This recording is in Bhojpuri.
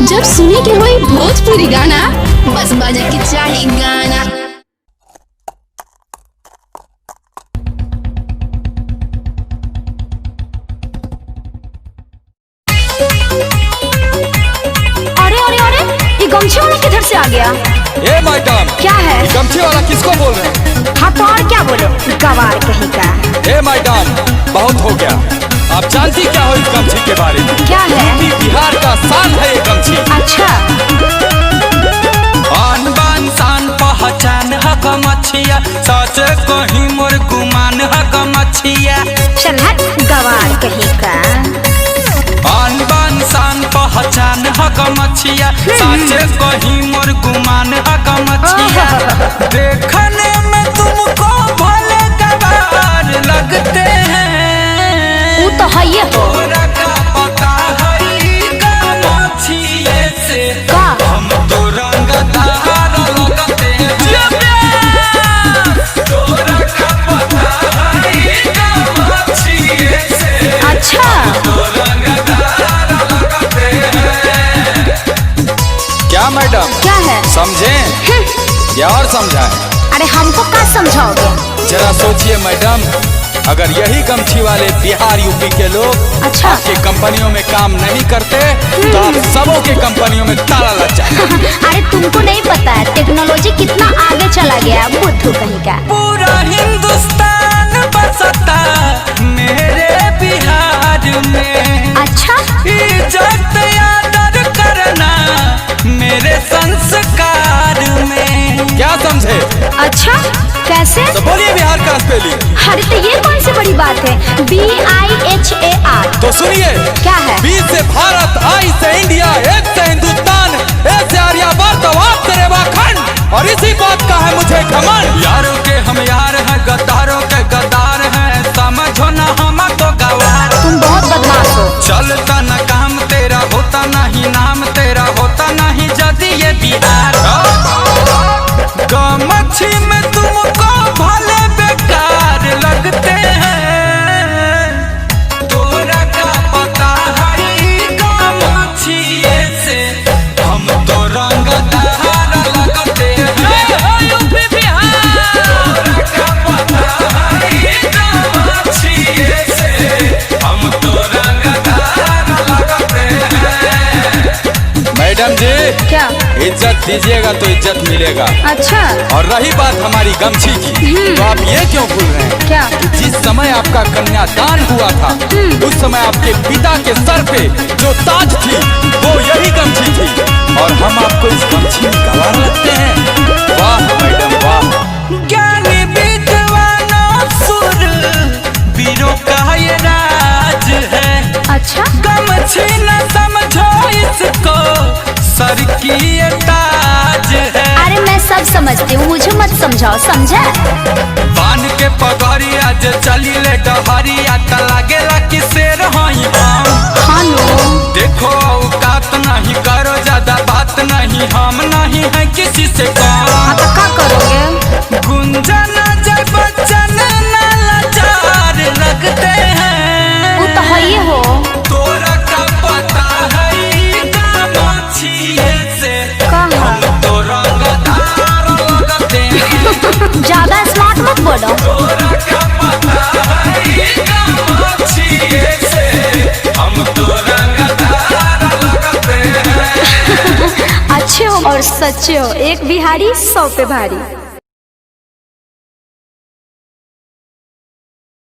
जब सुने के होई भोजपुरी गाना, बस बजे के चाही गाना। अरे अरे अरे, ये गमछे वाला किधर से आ गया? ए मैडम, क्या है? गमछे वाला किसको बोल रहे हैं? हाँ तो और क्या बोलो, गवार कहीं का। ए मैडम, बहुत हो गया। आप जानती क्या हो इस गमछी के बारे में? क्या है? यूपी बिहार का शान है ये गमछी। अच्छा। आन बान शान पहचान है गमछिया, सच कहीं मोर गुमान है गमछिया। चल हट गवार कहीं का। आन बान शान पहचान है गमछिया, सच कहीं मोर गुमान है गमछिया। देखने में तुमको भले गवार लगते हैं, वो तो है ये हो। तोरा का पता है गमछिए से का? हम तो रंगदार लगते हैं। तोरा का पता है गमछिए से अच्छा। तो रंगदार लगते हैं। क्या मैडम? क्या है? समझे या और समझाएं? अरे हमको क्या समझाओगे? जरा सोचिए मैडम, अगर यही गमछी वाले बिहार यूपी के लोग अच्छा। आपके कंपनियों में काम नहीं करते तो आप सबों के कंपनियों में ताला लग जाए। अरे तुमको नहीं पता है टेक्नोलॉजी कितना आगे चला गया, बुद्धू कहीं का। पूरा हिंदुस्तान बसता मेरे बिहार में। अच्छा। इज्जत आदर करना मेरे संस्कार में। क्या समझे? अच्छा कैसे? तो बोलिए बिहार का स्पेलिंग। अरे तो ये कौन सी बड़ी बात है? BIHAR। तो सुनिए, क्या है? बी से भारत, आई से इंडिया, एक से हिंदुस्तान, ए से आर्यावर्त, वात से रेवाखंड, और इसी बात का है मुझे घमंड। यारों के हम यार हैं, गद्दारों के गद्दार हैं, समझो ना हम तो गवार। तुम बहुत बदमाश हो। चलता न काम तेरा, होता नहीं नाम तेरा, होता नहीं यदि ये बिहार। गमछी में तुमको भले बेकार लगते हैं, तोरा का पता है गमछिए से हम तो रंगदार लगते हैं। यूपी बिहार। तोरा का पता है गमछिए से हम तो रंगदार लगते हैं। मैडम जी, क्या? इज्जत दीजिएगा तो इज्जत मिलेगा। अच्छा। और रही बात हमारी गमछी की, तो आप ये क्यों भूल रहे हैं? क्या? जिस समय आपका कन्यादान हुआ था, उस समय आपके पिता के सर पे जो ताज थी वो यही गमछी थी, और हम आपको इस गमछी में गवार लगते हैं। वाह मैडम वाह। ज्ञानी विद्वानों सुर वीरों का ये राज है। अच्छा। गमछी न समझो इसको, सर की ये ताज है। अरे मैं सब समझती हूँ, मुझे मत समझाओ, समझा? बान के पगड़िया जे चली ले डहरिया, त लागेला कि शेर हई हम। हाँ नो। देखो औकात नहीं, करो ज्यादा बात नहीं, हम नहीं है किसी से कम। हाँ तो क्या करोगे? गुंजन जय बच्चन न लाचार लगते हैं, वो तो है ये हो। तोरा का पता है गमछिए से कहाँ? हम तो रंगदार लगते हैं। ज्यादा स्मार्ट मत बोलो। तोरा का पता है गमछिए से हम तो रंगदार लगते हैं। अच्छे हो और सच्चे हो, एक बिहारी 100 पे भारी।